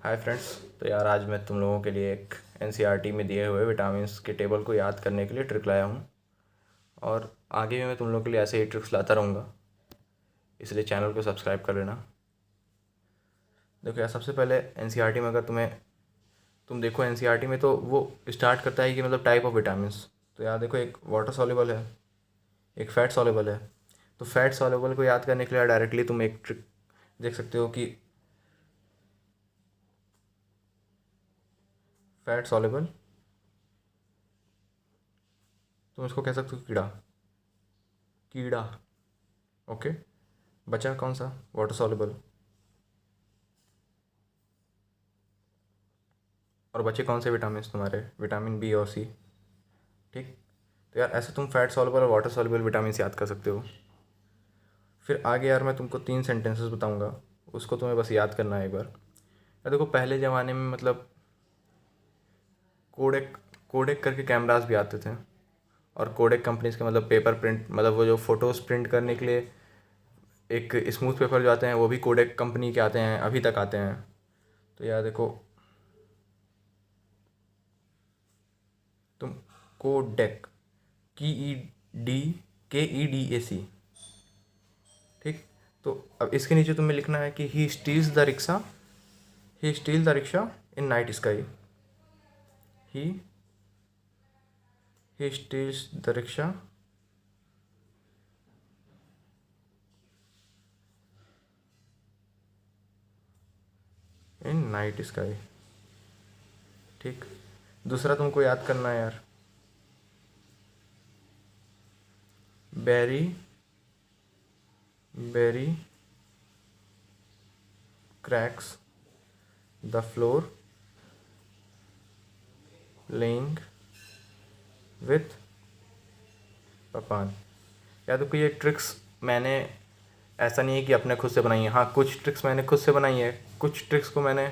Hi friends. तो यार आज मैं तुम लोगों के लिए एक एनसीईआरटी में दिए हुए विटामिन्स के टेबल को याद करने के लिए ट्रिक लाया हूँ। और आगे भी मैं तुम लोगों के लिए ऐसे ही ट्रिक्स लाता रहूँगा, इसलिए चैनल को सब्सक्राइब कर लेना। देखो यार, सबसे पहले एनसीईआरटी में अगर तुम देखो एनसीईआरटी में तो वो स्टार्ट करता है कि मतलब टाइप ऑफ विटामिन्स। तो यार देखो, एक वाटर सॉल्युबल है, एक फैट सॉल्युबल है। तो फैट सॉल्युबल को याद करने के लिए डायरेक्टली तुम एक ट्रिक देख सकते हो कि फैट सॉल्युबल, तुम इसको कह सकते हो कीड़ा। कीड़ा, ओके। बचा कौन सा? Water soluble. और बचे कौन से विटामिन तुम्हारे? विटामिन बी और सी। ठीक। तो यार ऐसे तुम फैट सॉल्युबल और वाटर सॉल्युबल विटामिन याद कर सकते हो। फिर आगे यार मैं तुमको 3 सेंटेंसेस बताऊंगा, उसको तुम्हें बस याद करना है एक बार। यार देखो, पहले ज़माने में मतलब कोडेक कोडेक करके कैमरास भी आते थे। और कोडेक कंपनीज के मतलब पेपर प्रिंट, मतलब वो जो फ़ोटोज़ प्रिंट करने के लिए एक स्मूथ पेपर जो आते हैं वो भी कोडेक कंपनी के आते हैं, अभी तक आते हैं। तो यार देखो, तुम कोडेक, डी KEDAC, ठीक। तो अब इसके नीचे तुम्हें लिखना है कि he steal the rickshaw in night sky. He he steals the rickshaw in night sky, ठीक। दूसरा तुमको याद करना है यार, berry berry cracks the floor laying with पपान। या तो कोई ये ट्रिक्स मैंने, ऐसा नहीं है कि अपने खुद से बनाई है। हाँ, कुछ ट्रिक्स मैंने खुद से बनाई है, कुछ ट्रिक्स को मैंने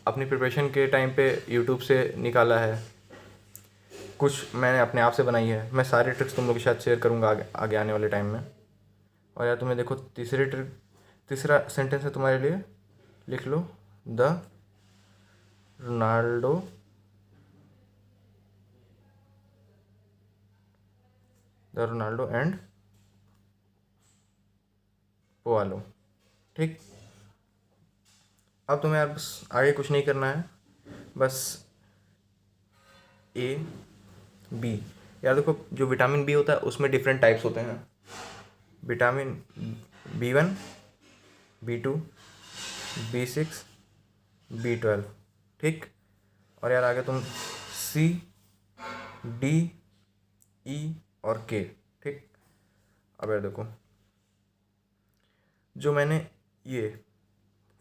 अपनी प्रिपरेशन के टाइम पे यूट्यूब से निकाला है, कुछ मैंने अपने आप से बनाई है। मैं सारी ट्रिक्स तुम लोग के साथ शेयर करूँगा आगे आने वाले टाइम में। और यार तुम्हें देखो, तीसरा सेंटेंस है तुम्हारे लिए, लिख लो द रोनाल्डो एंड पोआलो, ठीक। अब तुम्हें यार बस आगे कुछ नहीं करना है, बस A B। यार देखो, जो विटामिन बी होता है उसमें डिफरेंट टाइप्स होते हैं। Vitamin B1, B2, B6, B12, ठीक। और यार आगे तुम C, D, E और K, ठीक। अब यार देखो, जो मैंने ये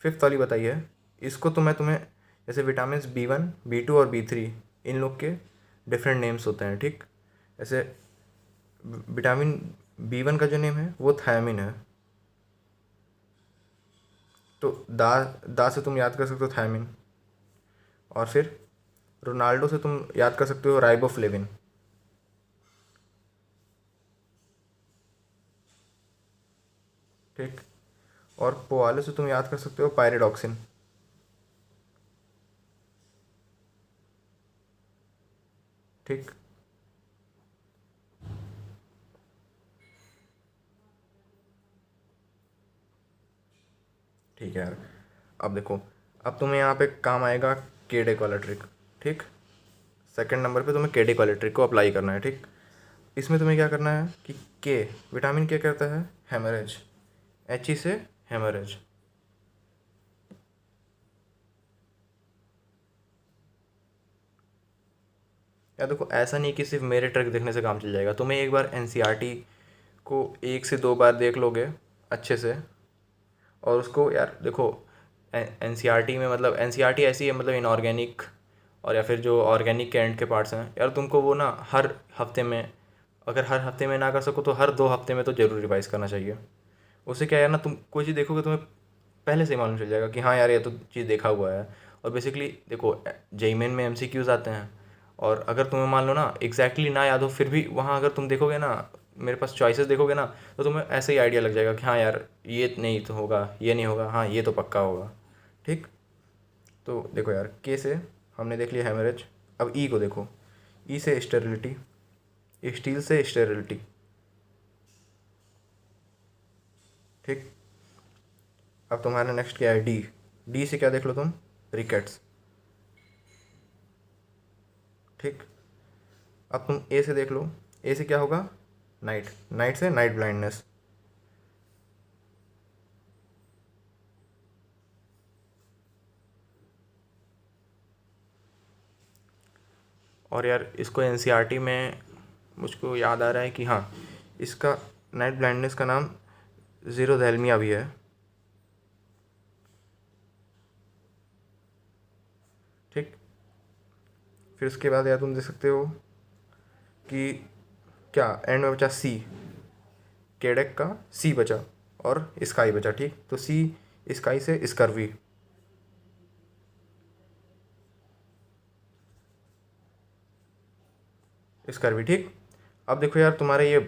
फिफ्थ वाली बताई है, इसको तो मैं तुम्हें, जैसे विटामिन B1, B2 और B3, इन लोग के डिफरेंट नेम्स होते हैं, ठीक। जैसे विटामिन B1 का जो नेम है वो थायमिन है। तो दा से तुम याद कर सकते हो थायमिन। और फिर रोनाल्डो से तुम याद कर सकते हो राइबोफ्लेविन, ठीक। और पोआले से तुम याद कर सकते हो पायरिडॉक्सिन, ठीक। ठीक है यार। अब देखो, अब तुम्हें यहाँ पे काम आएगा केडेक वाला ट्रिक, ठीक। सेकंड नंबर पे तुम्हें केडेक वाले ट्रिक को अप्लाई करना है, ठीक। इसमें तुम्हें क्या करना है कि के, विटामिन के कहता है हेमरेज, HE से हेमरेज। या देखो, ऐसा नहीं कि सिर्फ मेरे ट्रिक देखने से काम चल जाएगा। तुम्हें एक बार एनसीईआरटी को 1 से 2 बार देख लोगे अच्छे से, और उसको यार देखो, एनसीईआरटी में मतलब एनसीईआरटी ऐसी है, मतलब इनऑर्गेनिक और या फिर जो ऑर्गेनिक के एंड के पार्ट्स हैं यार, तुमको वो ना हर हफ्ते में, अगर हर हफ्ते में ना कर सको तो हर 2 हफ्ते में तो ज़रूर रिवाइज़ करना चाहिए। उससे क्या है ना, तुम कोई चीज़ देखोगे तुम्हें पहले से ही मालूम चल जाएगा कि हाँ यार, ये तो चीज़ देखा हुआ है। और बेसिकली देखो, जेई मेन में MCQs आते हैं, और अगर तुम्हें मान लो ना एग्जैक्टली ना याद हो, फिर भी वहाँ अगर तुम देखोगे ना, मेरे पास चॉइसेस देखोगे ना, तो तुम्हें ऐसे ही आइडिया लग जाएगा कि हाँ यार, ये नहीं तो होगा, ये नहीं होगा, हाँ ये तो पक्का होगा, ठीक। तो देखो यार, के से हमने देख लिया हेमरेज। अब ई को देखो, ई से स्टेरिलिटी, स्टील से स्टेरिलिटी। ठीक, अब तुम्हारा नेक्स्ट क्या है, डी। डी से क्या देख लो तुम, रिकेट्स। ठीक, अब तुम ए से देख लो, ए से क्या होगा, नाइट। नाइट से नाइट ब्लाइंडनेस। और यार इसको एनसीईआरटी में मुझको याद आ रहा है कि हाँ, इसका नाइट ब्लाइंडनेस का नाम ज़ीरोथैल्मिया भी है। ठीक, फिर उसके बाद यार तुम देख सकते हो कि क्या एंड में बचा सी, केडेक का सी बचा और स्काई बचा। ठीक, तो सी स्काई से स्कर्वी। स्कर्वी। ठीक, अब देखो यार, तुम्हारे ये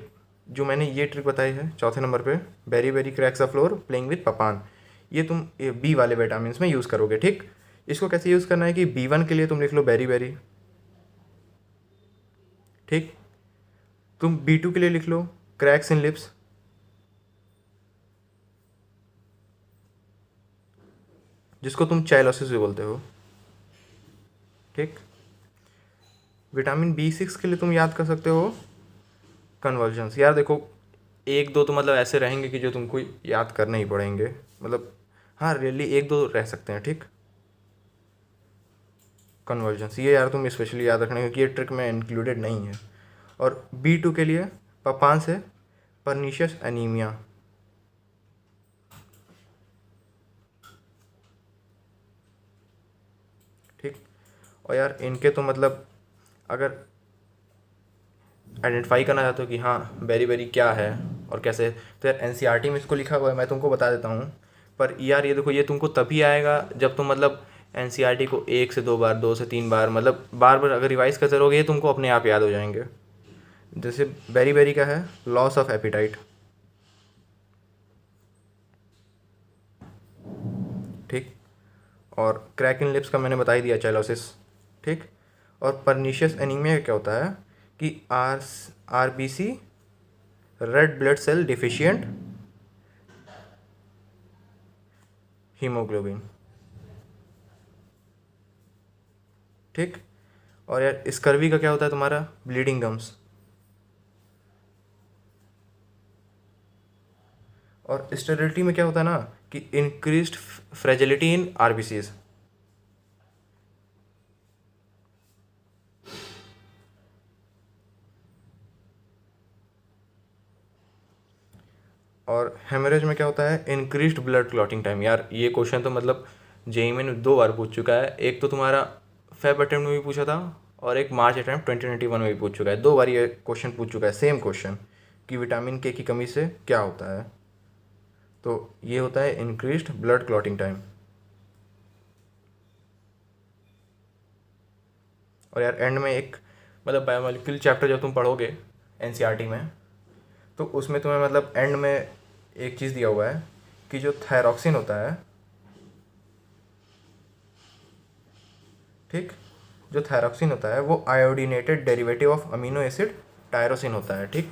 जो मैंने ये ट्रिक बताई है चौथे नंबर पे, berry berry cracks the floor playing with पपान, ये तुम ये बी वाले विटामिन में यूज़ करोगे। ठीक, इसको कैसे यूज़ करना है कि B1 के लिए तुम लिख लो बेरी बेरी। ठीक, तुम B2 के लिए लिख लो क्रैक्स इन लिप्स, जिसको तुम चाइलोसिस भी बोलते हो। ठीक, विटामिन B6 के लिए तुम याद कर सकते हो कन्वर्जन्स। यार देखो, एक दो तो मतलब ऐसे रहेंगे कि जो तुमको याद करने ही पड़ेंगे, मतलब हाँ रियली एक दो रह सकते हैं। ठीक, कन्वर्जन्स ये यार तुम स्पेशली याद रखना, क्योंकि ये ट्रिक में इंक्लूडेड नहीं है। और B2 के लिए पपान से परनीशियस एनीमिया। ठीक, और यार इनके तो मतलब अगर आइडेंटिफाई करना चाहते हो कि हाँ बेरी बेरी क्या है और कैसे, तो यार एनसीईआरटी में इसको लिखा हुआ है, मैं तुमको बता देता हूँ। पर यार ये देखो, ये तुमको तभी आएगा जब तुम मतलब एनसीईआरटी को 1 से 2 बार, 2 से 3 बार, मतलब बार बार अगर रिवाइज करते रहोगे, ये तुमको अपने आप याद हो जाएंगे। जैसे बेरी बेरी का है लॉस ऑफ एपिटाइट। ठीक, और क्रैक इन लिप्स का मैंने बता ही दिया, चाइलोसिस। ठीक, और परनीशियस एनीमिया क्या होता है कि RBC, red blood cell deficient haemoglobin. ठीक, और यार स्कर्वी का क्या होता है तुम्हारा, ब्लीडिंग गम्स। और स्टेरिलिटी में क्या होता है ना कि इंक्रीज्ड फ्रेजिलिटी इन आरबीसीज। और हेमरेज में क्या होता है, इंक्रीज्ड ब्लड क्लॉटिंग टाइम। यार ये क्वेश्चन तो मतलब जेई में 2 बार पूछ चुका है, एक तो तुम्हारा फेब अटेम्प्ट में भी पूछा था और एक मार्च अटेम्प्ट 2021 में भी पूछ चुका है। 2 बार ये क्वेश्चन पूछ चुका है, सेम क्वेश्चन कि विटामिन के की कमी से क्या होता है। तो ये होता है इंक्रीज्ड ब्लड क्लॉटिंग टाइम। और यार एंड में एक मतलब बायोमोलिक्यूल चैप्टर जब तुम पढ़ोगे एनसीईआरटी में, तो उसमें तुम्हें मतलब एंड में एक चीज़ दिया हुआ है कि जो थायरॉक्सिन होता है, ठीक, जो थायरॉक्सिन होता है वो iodinated derivative of amino acid tyrosine होता है। ठीक,